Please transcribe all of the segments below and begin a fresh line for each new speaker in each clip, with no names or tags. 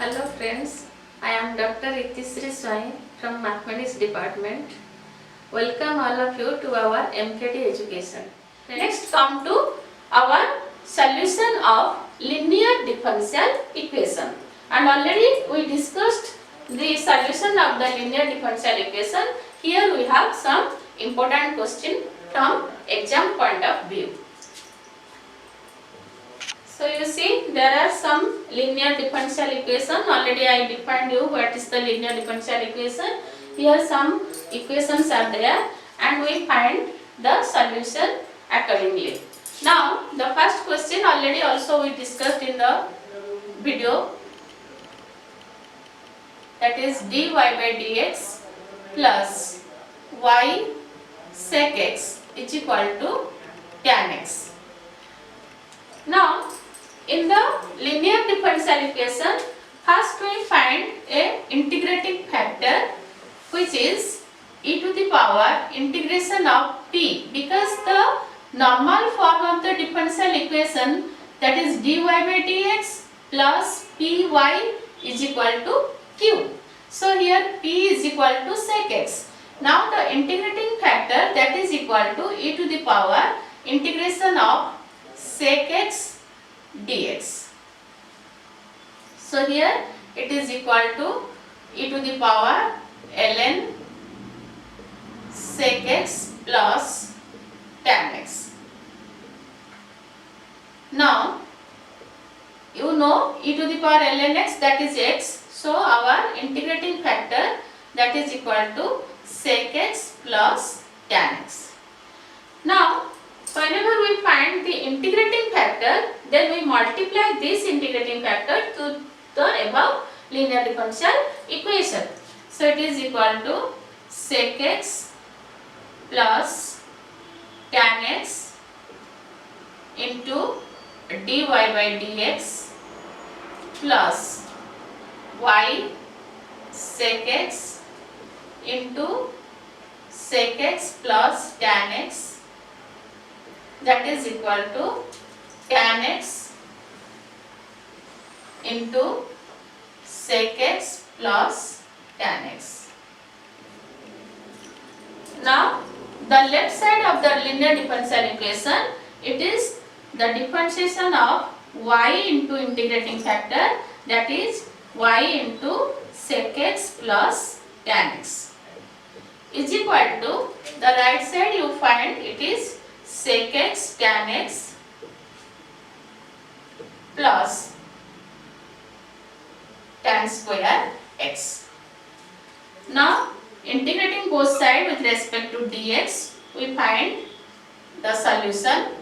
Hello friends, I am Dr. Itisri Swai from Mathematics Department. Welcome all of you to our MKD education. Next come to our solution of linear differential equation. And already we discussed the solution of the linear differential equation. Here we have some important question from exam point of view. So you see there are some linear differential equation. Already I defined you what is the linear differential equation. Here some equations are there and we find the solution accordingly. Now the first question already also we discussed in the video, that is dy by dx plus y sec x is equal to tan x. Now in the linear differential equation, first we find a integrating factor which is e to the power integration of p, because the normal form of the differential equation, that is dy by dx plus py is equal to q. So here p is equal to sec x. Now the integrating factor, that is equal to e to the power integration of sec x dx. So here it is equal to e to the power ln sec x plus tan x. Now you know e to the power ln x, that is x. So our integrating factor, that is equal to sec x plus tan x. Now whenever we find the integrating factor, then we multiply this integrating factor to the above linear differential equation. So it is equal to sec x plus tan x into dy by dx plus y sec x into sec x plus tan x, that is equal to tan x into sec x plus tan x. Now the left side of the linear differential equation, it is the differentiation of y into integrating factor, that is y into sec x plus tan x, is equal to, the right side you find it is sec x tan x plus tan square x. Now integrating both sides with respect to dx, we find the solution,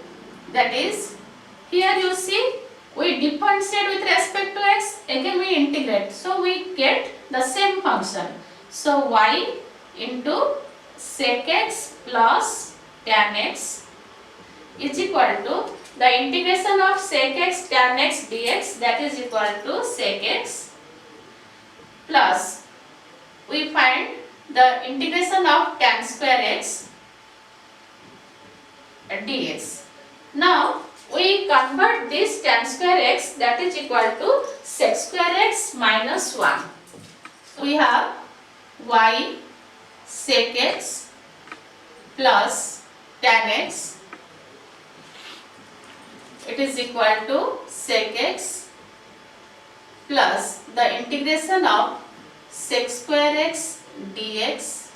that is, here you see we differentiate with respect to x, again we integrate, so we get the same function. So y into sec x plus tan x is equal to the integration of sec x tan x dx, that is equal to sec x plus, we find the integration of tan square x dx. Now we convert this tan square x, that is equal to sec square x minus 1. We have y sec x plus tan x, it is equal to sec x plus the integration of sec square x dx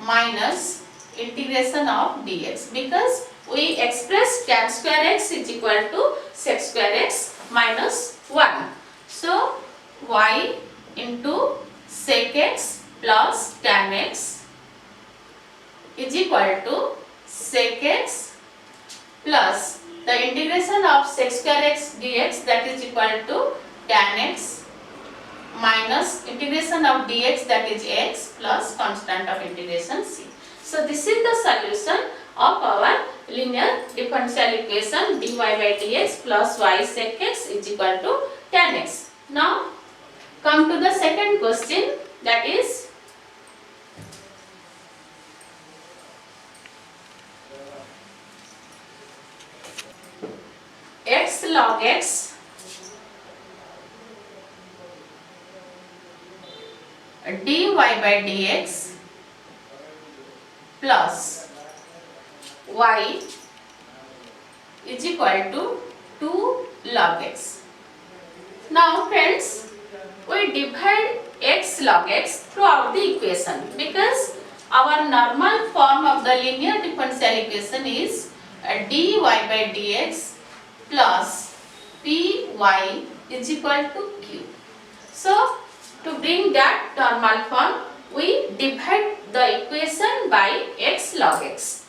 minus integration of dx, because we express tan square x is equal to sec square x minus 1. So y into sec x plus tan x is equal to sec x plus the integration of sec square x dx, that is equal to tan x minus integration of dx, that is x, plus constant of integration c. So this is the solution of our linear differential equation dy by dx plus y sec x is equal to tan x. Now come to the second question, that is x log x dy by dx plus y is equal to 2 log x. Now friends, we divide x log x throughout the equation because our normal form of the linear differential equation is dy by dx plus py is equal to q. So to bring that normal form, we divide the equation by x log x.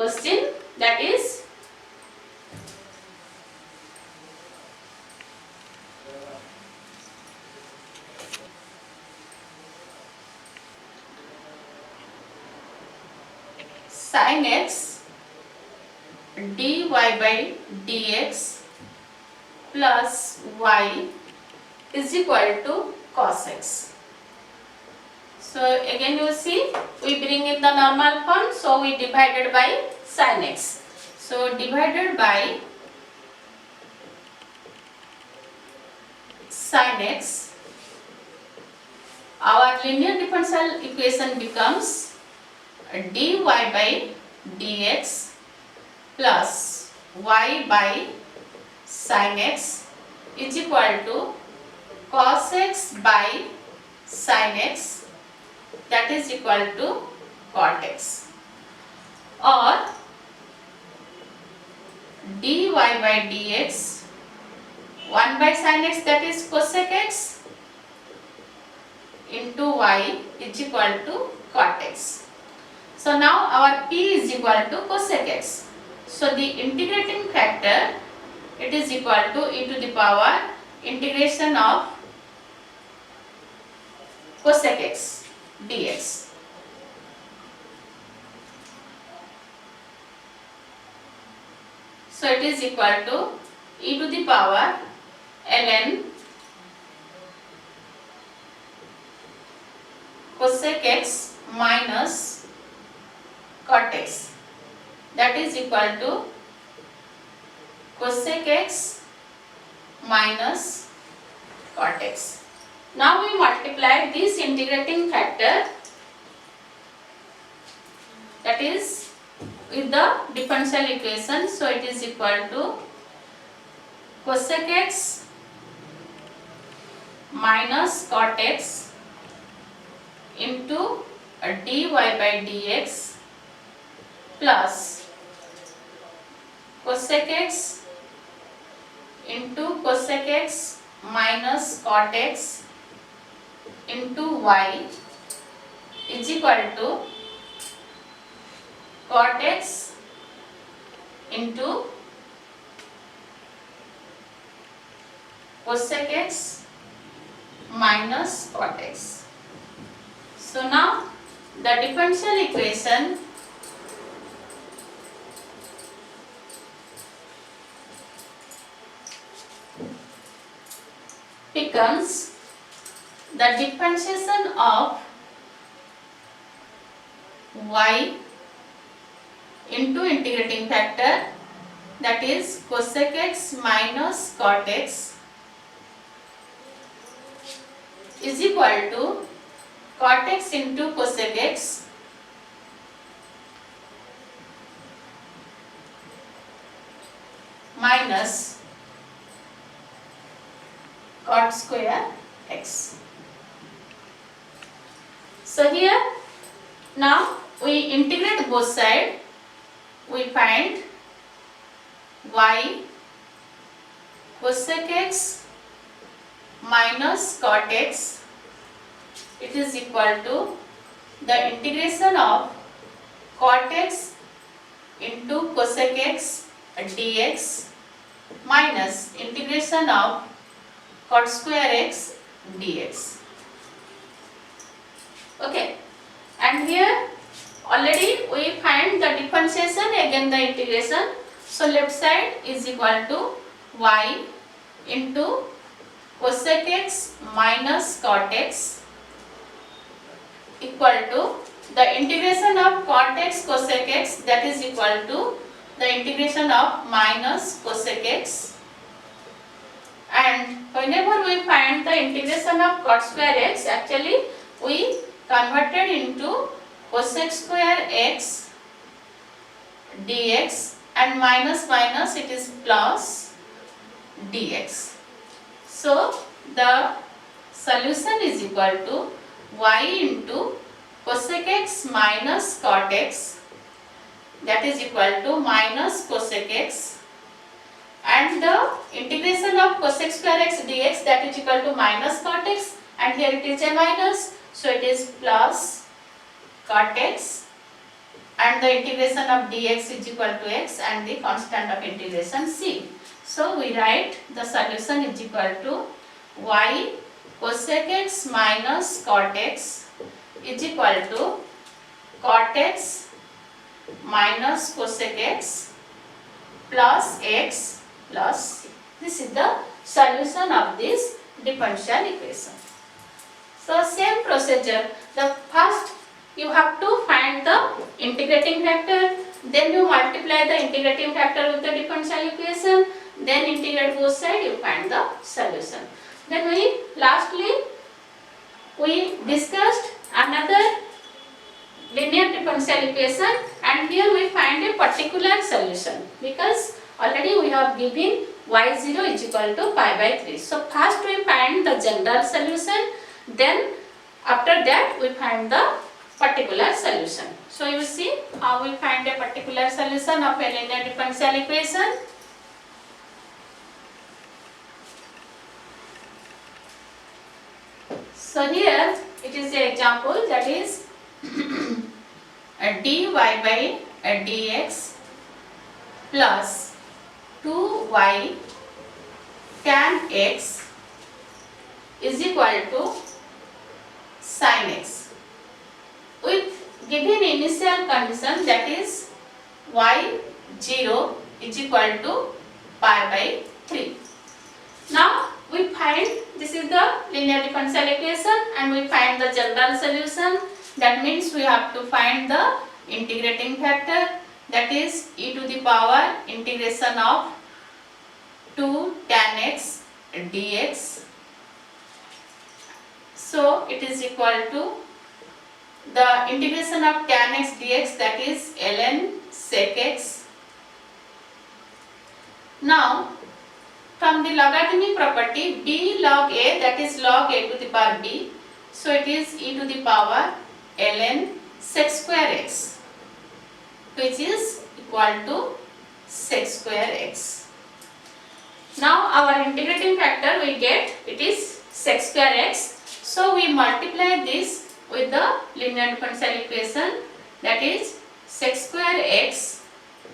question, that is sin x dy by dx plus y is equal to cos x. So again you see, we bring in the normal form, so we divided by sin x. So divided by sin x, our linear differential equation becomes dy by dx plus y by sin x is equal to cos x by sin x, that is equal to cot x, or dy by dx 1 by sin x, that is cosec x, into y is equal to cot x. So now our p is equal to cosec x. So the integrating factor, it is equal to e to the power integration of cosec x dx. So it is equal to e to the power ln cosec x minus cot x, that is equal to cosec x minus cot x. Now we multiply this integrating factor, that is with the differential equation. So it is equal to cosec x minus cot x into dy by dx plus cosec x into cosec x minus cot x into y is equal to cot x into cosec x minus cot x. So now the differential equation becomes the differentiation of y into integrating factor, that is cosec x minus cot x is equal to cot x into cosec x minus cot square x. So here now we integrate both sides, we find y cosec x minus cot x, it is equal to the integration of cot x into cosec x dx minus integration of cot square x dx. Okay, and here already we find the differentiation, again the integration. So left side is equal to y into cosec x minus cot x equal to the integration of cot x cosec x, that is equal to the integration of minus cosec x, and whenever we find the integration of cot square x, actually we converted into cosec square x dx, and minus minus it is plus dx. So the solution is equal to y into cosec x minus cot x, that is equal to minus cosec x, and the integration of cosec square x dx, that is equal to minus cot x, and here it is a minus, so it is plus cot x, and the integration of dx is equal to x and the constant of integration c. So we write the solution is equal to y cosec x minus cot x is equal to cot x minus cosec x plus x plus c. This is the solution of this differential equation. So same procedure, the first you have to find the integrating factor, then you multiply the integrating factor with the differential equation, then integrate both sides, you find the solution. Then lastly we discussed another linear differential equation, and here we find a particular solution because already we have given y0 is equal to pi by 3. So first we find the general solution, then after that we find the particular solution. So you see how we find a particular solution of a linear differential equation. So here it is the example, that is dy by dx plus 2y tan x is equal to sin x with given initial condition, that is y0 is equal to pi by 3. Now we find, this is the linear differential equation, and we find the general solution. That means we have to find the integrating factor, that is e to the power integration of 2 tan x dx. So it is equal to the integration of tan x dx, that is ln sec x. Now from the logarithmic property b log a, that is log a to the power b, so it is e to the power ln sec square x, which is equal to sec square x. Now our integrating factor we get, it is sec square x. So we multiply this with the linear differential equation, that is sec square x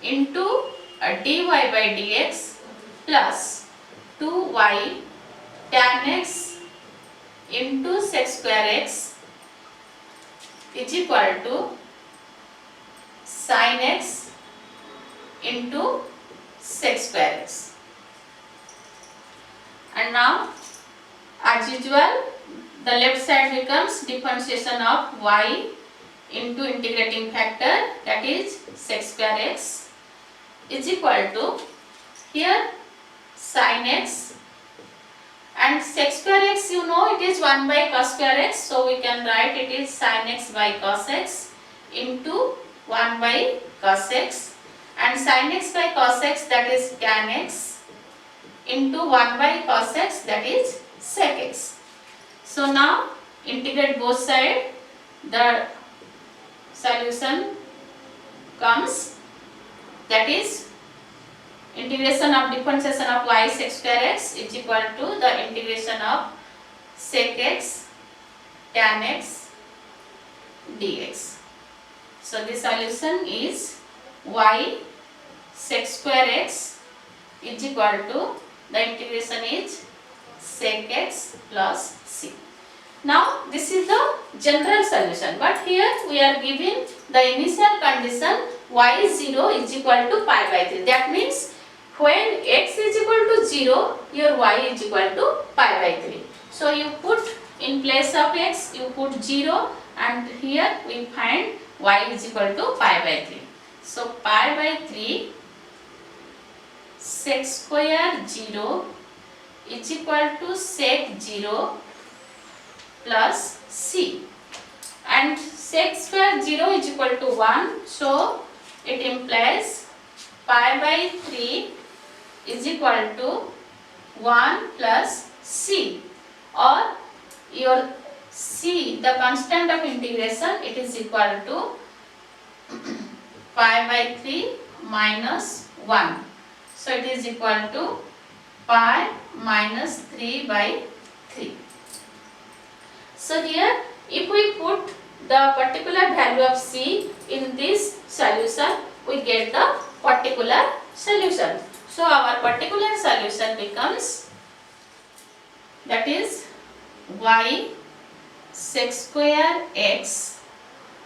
into dy by dx plus 2y tan x into sec square x is equal to sin x into sec square x. And now as usual the left side becomes differentiation of y into integrating factor, that is sec square x is equal to, here sin x and sec square x, you know it is 1 by cos square x, so we can write it is sin x by cos x into 1 by cos x, and sin x by cos x, that is tan x, into 1 by cos x, that is sec x. So now integrate both sides, the solution comes, that is integration of differentiation of y sec square x is equal to the integration of sec x tan x dx. So the solution is y sec square x is equal to, the integration is sec x plus c. Now this is the general solution, but here we are giving the initial condition y0 is equal to pi by 3. That means when x is equal to 0, your y is equal to pi by 3. So you put in place of x, you put 0, and here we find y is equal to pi by 3. So pi by 3 sec square 0 is equal to sec 0 plus c, and sec square 0 is equal to 1, so it implies pi by 3 is equal to 1 plus c, or your c, the constant of integration, it is equal to pi by 3 minus 1. So it is equal to pi minus 3 by 3. So here if we put the particular value of c in this solution, we get the particular solution. So our particular solution becomes, that is y sec square x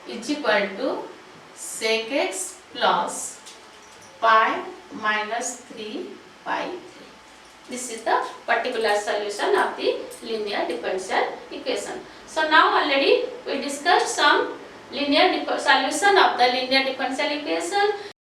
is equal to sec x plus pi minus 3 by 3. This is the particular solution of the linear differential equation. So now already we discussed some solution of the linear differential equation.